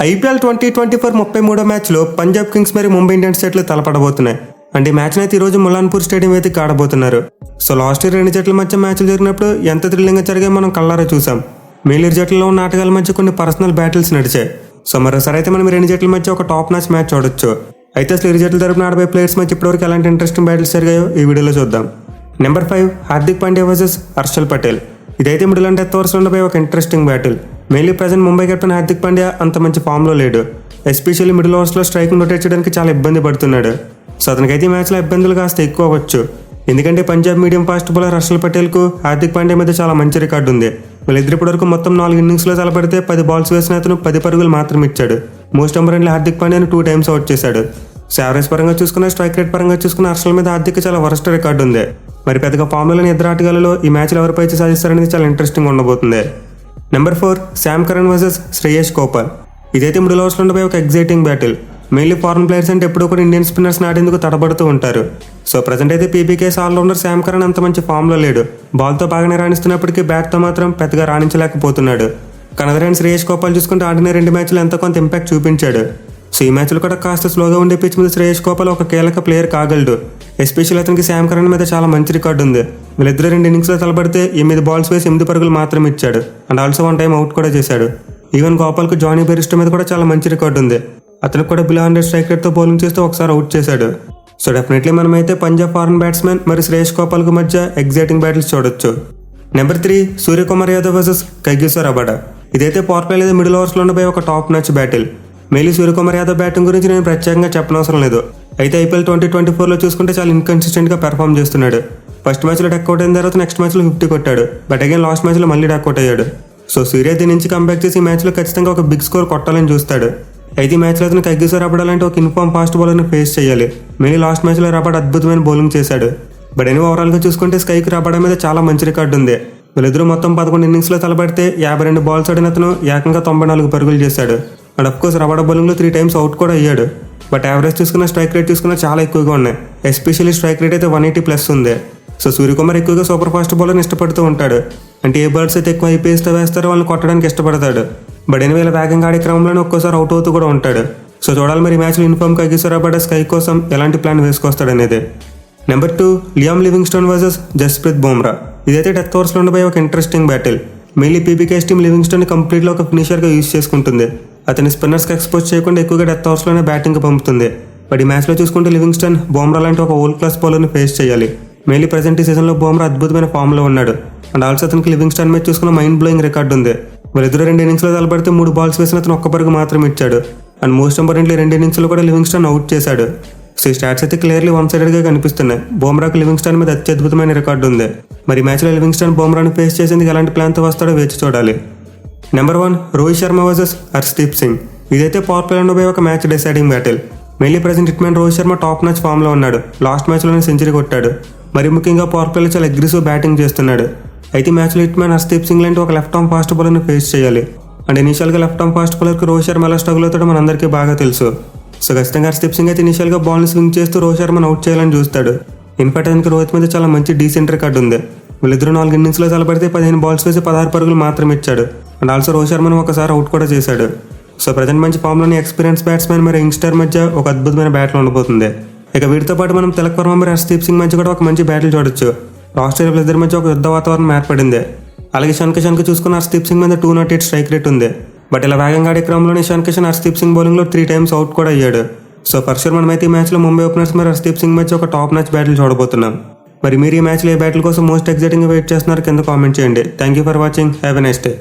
IPL 2024 33వ మ్యాచ్లో Punjab Kings మరియు Mumbai Indians జట్లు తలపడబోతున్నాయి. అంటే ఈ మ్యాచ్ని అయితే ఈరోజు ములాన్పూర్ స్టేడియం అయితే ఆడబోతున్నారు. సో లాస్ట్ ఇయర్ రెండు జట్ల మధ్య మ్యాచ్లు జరిగినప్పుడు ఎంత థ్రిల్లింగ్గా జరిగాయో మనం కళ్ళారా చూసాం. మేలిరు జట్లలో ఉన్న ఆటగాళ్ళ మధ్య కొన్ని పర్సనల్ బ్యాటిల్స్ నడిచాయి. సో మరోసారి అయితే మనం రెండు జట్ల మధ్య ఒక టాప్ నాచ్ మ్యాచ్ చూడొచ్చు. అయితే అసలు ఇరు జట్ల తరపున ఆడబోయే ప్లేయర్స్ మధ్య ఇప్పటివరకు ఎలాంటి ఇంట్రెస్టింగ్ బ్యాటిల్స్ జరిగాయో ఈ వీడియోలో చూద్దాం. Number 5 Hardik Pandya versus Harshal Patel. ఇదైతే మిడిల్ అండ్ డెత్ ఓవర్స్లో ఉండబోయే ఒక interesting battle. Mainly present Mumbai captain Hardik Pandya అంత మంచి ఫామ్లో లేడు. ఎస్పెషల్లీ మిడిల్ ఓవర్స్లో స్ట్రైక్ను రొటేట్ చేయడానికి చాలా ఇబ్బంది పడుతున్నాడు. సో అతనికైతే ఈ మ్యాచ్లో ఇబ్బందులు కాస్త ఎక్కువ అవ్వచ్చు. ఎందుకంటే Punjab medium fast bowler Harshal పటేల్కు హార్దిక్ పాండ్యా మీద చాలా మంచి రికార్డు ఉంది. వీళ్ళిద్దరు ఇప్పటివరకు మొత్తం 4 ఇన్నింగ్స్లో తలపడితే 10 బాల్స్ వేసిన అతను 10 పరుగులు మాత్రం ఇచ్చాడు. మోస్ట్ ఇంపార్టెంట్లీ హార్దిక్ పాండ్యాను 2 టైమ్స్ అవుట్ చేశాడు. సో యావరేజ్ పరంగా చూసుకున్న, స్ట్రైక్ రేట్ పరంగా చూసుకున్న హర్షల్ మీద హార్దిక్ చాలా వరస్ట్ రికార్డు ఉంది. మరి పెద్దగా ఫామ్లో లేని ఇద్దరు ఆటగాళ్ళలో ఈ మ్యాచ్లో ఎవరిపై సాధిస్తారనేది చాలా ఇంట్రెస్టింగ్ ఉండబోతుంది. Number 4 Sam Curran versus Shreyas Gopal. ఇదైతే మిడిల్ ఓవర్స్లో ఉండబోయే ఒక exciting battle. Mainly foreign players అంటే ఎప్పుడూ కూడా ఇండియన్ స్పిన్నర్స్ నాటేందుకు తడబడుతూ ఉంటారు. సో ప్రజెంట్ అయితే పీబీకేస్ ఆల్రౌండర్ శామ్ కరణ్ అంత మంచి ఫామ్లో లేడు. బాల్తో బాగానే రాణిస్తున్నప్పటికీ బ్యాట్తో మాత్రం పెద్దగా రాణించలేకపోతున్నాడు. కనదరైన శ్రేయస్ గోపాల్ చూసుకుంటే ఆడిన 2 మ్యాచ్లు ఎంతో కొంత ఇంపాక్ట్ చూపించాడు. సో ఈ మ్యాచ్లో కూడా కాస్త స్లోగా ఉండే పిచ్ మీద శ్రేయస్ గోపాల్ ఒక కీలక ప్లేయర్ కాగలడు. ఎస్పెషల్లీ అతనికి శామ్ కరణ్ మీద చాలా మంచి రికార్డు ఉంది. వీళ్ళిద్దరు 2 ఇన్నింగ్స్లో తలపడితే 8 బాల్స్ వేసి 8 పరుగులు మాత్రం ఇచ్చాడు. అండ్ ఆల్సో 1 టైం అవుట్ కూడా చేశాడు. ఈవెన్ గోపాల్కు జానీ బెరిస్టో మీద కూడా చాలా మంచి రికార్డు ఉంది. అతనికి కూడా బిలో 100 స్ట్రైక్ రేట్తో బౌలింగ్ చేస్తూ ఒకసారి అవుట్ చేశాడు. సో డెఫినెట్లీ మనమైతే పంజాబ్ ఫారెన్ బ్యాట్స్మెన్ మరియు శ్రేయస్ గోపాల్కు మధ్య ఎగ్జైటింగ్ బ్యాటిల్స్ చూడొచ్చు. Number 3 Suryakumar Yadav versus Kagiso Rabada. ఇదైతే పవర్ ప్లే లేదా మిడిల్ ఓవర్స్లో ఉండబోయే ఒక top నచ్ battle. Mainly Suryakumar Yadav batting గురించి నేను ప్రత్యేకంగా చెప్పనవసరం లేదు. అయితే ఐపీఎల్ 2024లో చూసుకుంటే చాలా ఇన్కన్సిస్టెంట్గా పెర్ఫామ్ చేస్తున్నాడు. ఫస్ట్ మ్యాచ్లో డక్అవుట్ అయిన తర్వాత నెక్స్ట్ మ్యాచ్లో 50 కొట్టాడు. బట్ అగైన్ లాస్ట్ మ్యాచ్లో మళ్ళీ డక్అవుట్ అయ్యాడు. సో సూర్య దీని నుంచి కంబ్యాక్ చేసి ఈ మ్యాచ్లో ఖచ్చితంగా ఒక బిగ్ స్కోర్ కొట్టాలని చూస్తాడు. అయితే ఈ మ్యాచ్లో అతను కగిసో రబాడా లాంటి ఒక ఇన్ఫార్మ్ ఫాస్ట్ బౌలర్ని ఫేస్ చేయాలి. మెయిన్లీ లాస్ట్ మ్యాచ్లో రబాడా అద్భుతమైన బౌలింగ్ చేశాడు. బట్ ఎనీ ఓవరాల్గా చూసుకుంటే స్కైకి రబాడా మీద చాలా మంచి రికార్డు ఉంది. వీళ్ళిద్దరూ మొత్తం 11 ఇన్నింగ్స్లో తలపడితే 52 బాల్స్ ఆడిన అతను ఏకంగా 94 పరుగులు చేశాడు. అండ్ అఫ్కోర్స్ రబాడా బౌలింగ్లో 3 టైమ్స్ అవుట్ కూడా అయ్యాడు. బట్ యావరేజ్ చూసుకున్న, స్ట్రైక్ రేట్ చూసుకున్న చాలా ఎక్కువగా ఉన్నాయి. ఎస్పెషల్లీ స్ట్రైక్ రేట్ అయితే 180+ ఉంది. సో సూర్యకుమార్ ఎక్కువగా సూపర్ ఫాస్ట్ బౌలర్ని ఇష్టపడుతూ ఉంటాడు. అంటే ఏ బౌలర్స్ అయితే ఎక్కువ ఐపీఎస్తో వేస్తారో వాళ్ళని కొట్టడానికి ఇష్టపడతాడు. బట్ ఎనివేళ వేగంగా ఆడే క్రమంలోనే ఒక్కోసారి అవుట్ అవుతూ కూడా ఉంటాడు. సో చూడాలి మరి మ్యాచ్లో ఇన్ఫార్మ్ కగిసో రబాడా స్కై కోసం ఎలాంటి ప్లాన్ వేసుకొస్తాడు అనేది. Number 2 Liam Livingstone versus Jasprit Bumrah. ఇదైతే డెత్ ఓవర్స్లో ఉండబోయే ఒక ఇంట్రెస్టింగ్ బ్యాటిల్. మెయిన్లీ పీబీకేస్ టీమ్ లివింగ్స్టోన్ని కంప్లీట్గా ఒక ఫినిషర్గా యూజ్ చేసుకుంటుంది. అతని స్పిన్నర్స్కి ఎక్స్పోజ్ చేయకుండా ఎక్కువగా డెత్ ఓవర్స్లోనే బ్యాటింగ్ పంపుతుంది. బట్ ఈ మ్యాచ్లో చూసుకుంటే లివింగ్స్టన్ బుమ్రా లాంటి ఒక వరల్డ్ క్లాస్ బౌలర్ని ఫేస్ చేయాలి. మెయిన్లీ ప్రజెంట్ ఈ సీజన్లో బుమ్రా అద్భుతమైన ఫామ్లో ఉన్నాడు. అండ్ ఆల్సో అతనికి లివింగ్స్టన్ మీద చూసుకున్న మైండ్ బ్లోయింగ్ రికార్డు ఉంది. వీళ్ళిద్దరు 2 ఇన్నింగ్స్లో తలపడితే 3 బాల్స్ వేసిన అతను 1 పరుగు మాత్రం ఇచ్చాడు. అండ్ మోస్ట్ ఇంపార్టెంట్లీ 2 ఇన్నింగ్స్లో కూడా లివింగ్స్టన్ అవుట్ చేశాడు. సో ఈ స్టాట్స్ అయితే క్లియర్లీ వన్ సైడెడ్గా కనిపిస్తున్నాయి. బుమ్రాకు లివింగ్స్టన్ మీద అత్యద్భుతమైన రికార్డు ఉంది. మరి మ్యాచ్లో లివింగ్స్టన్ బుమ్రాను ఫేస్ చేసేందుకు ఎలాంటి ప్లాన్తో వస్తాడో వేచి చూడాలి. Number 1 Rohit Sharma versus Harshdeep Singh. ఇదైతే పవర్ ప్లే ఉండబోయే ఒక match deciding battle. Mainly present hitman Rohit Sharma top నచ్ ఫామ్లో ఉన్నాడు. లాస్ట్ మ్యాచ్లోనే సెంచరీ కొట్టాడు. మరి ముఖ్యంగా పవర్ ప్లేలో చాలా అగ్రెసివ్ బ్యాటింగ్ చేస్తున్నాడు. అయితే మ్యాచ్లో హిట్మ్యాన్ హర్షదీప్ సింగ్ లాంటి ఒక లెఫ్ట్ ఆర్మ్ ఫాస్ట్ బౌలర్ని ఫేస్ చేయాలి. అండ్ ఇనిషియల్గా లెఫ్ట్ ఆర్మ్ ఫాస్ట్ బౌలర్కి రోహిత్ శర్మ ఎలా స్ట్రగుల్ అవుతాడో మనందరికీ బాగా తెలుసు. సో ఖచ్చితంగా హర్షదీప్ సింగ్ అయితే ఇనిషియల్గా బాల్ని స్వింగ్ చేస్తూ రోహిత్ శర్మను అవుట్ చేయాలని చూస్తాడు. ఇన్ఫాక్ట్ అతనికి రోహిత్ మీద చాలా మంచి డీసెంట్ రికార్డు ఉంది. వీళ్ళిద్దరూ 4 ఇన్నింగ్స్లో తలపడితే 15 బాల్స్ వేసి 16 పరుగులు మాత్రం ఇచ్చాడు. అండ్ ఆల్సో రోహిత్ శర్మను ఒకసారి అవుట్ కూడా చేశాడు. సో ప్రజెంట్ మంచి ఫామ్లోని ఎక్స్పీరియన్స్ బ్యాట్స్మెన్ మరి యంగ్స్టర్ మధ్య ఒక అద్భుతమైన బ్యాటిల్ ఉండబోతుంది. ఇక వీటితో పాటు మనం తిలక్ వర్మ మరి హర్షదీప్ సింగ్ మధ్య కూడా ఒక మంచి బ్యాటిల్ చూడొచ్చు. ఆస్ట్రేలియా వీళ్ళిద్దరి మధ్య ఒక యుద్ధ వాతావరణం ఏర్పడింది. అలాగే ఇషాన్ కిషన్ చూసుకున్న హర్షదీప్ సింగ్ మీద 208 స్ట్రైక్ రేట్ ఉంది. బట్ ఇలా వేగంగా ఆడే క్రమంలోనే ఇషాన్ కిషన్ హర్షదీప్ సింగ్ బౌలింగ్లో 3 టైమ్స్ అవుట్ కూడా అయ్యాడు. సో ఫర్ షూర్ మనమైతే ఈ మ్యాచ్లో ముంబై ఓపెనర్స్ మరి హర్షదీప్ సింగ్ మధ్య ఒక టాప్ మ్యాచ్ బ్యాటిల్ చూడబోతున్నాం. మరి మీరు ఈ మ్యాచ్లో ఏ బ్యాటిల్ కోసం మోస్ట్ ఎగ్జైటింగ్గా వెయిట్ చేస్తున్నారు కింద కామెంట్ చేయండి. Thank you for watching. Have a nice day.